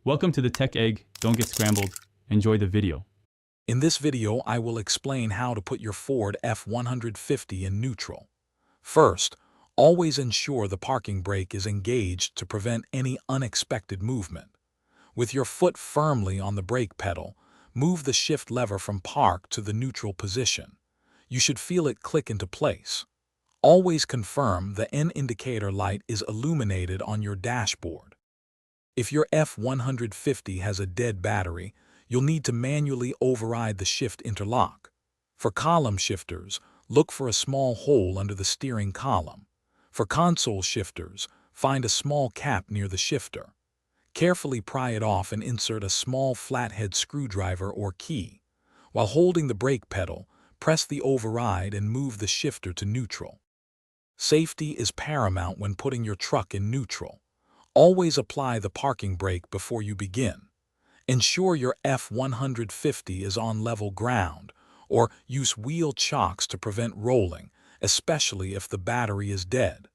Welcome to the Tech Egg. Don't get scrambled. Enjoy the video. In this video, I will explain how to put your Ford F150 in neutral. First, always ensure the parking brake is engaged to prevent any unexpected movement. With your foot firmly on the brake pedal, move the shift lever from park to the neutral position. You should feel it click into place. Always confirm the N indicator light is illuminated on your dashboard. If your F150 has a dead battery, you'll need to manually override the shift interlock. For column shifters, look for a small hole under the steering column. For console shifters, find a small cap near the shifter. Carefully pry it off and insert a small flathead screwdriver or key. While holding the brake pedal, press the override and move the shifter to neutral. Safety is paramount when putting your truck in neutral. Always apply the parking brake before you begin. Ensure your F150 is on level ground, or use wheel chocks to prevent rolling, especially if the battery is dead.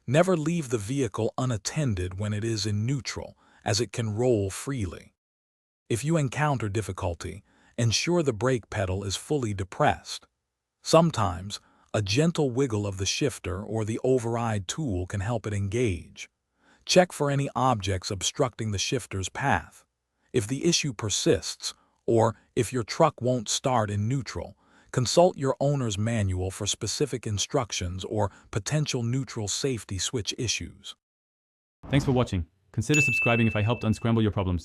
Never leave the vehicle unattended when it is in neutral, as it can roll freely. If you encounter difficulty, ensure the brake pedal is fully depressed. Sometimes, a gentle wiggle of the shifter or the override tool can help it engage. Check for any objects obstructing the shifter's path. If the issue persists, or if your truck won't start in neutral, consult your owner's manual for specific instructions or potential neutral safety switch issues. Thanks for watching. Consider subscribing if I helped unscramble your problems.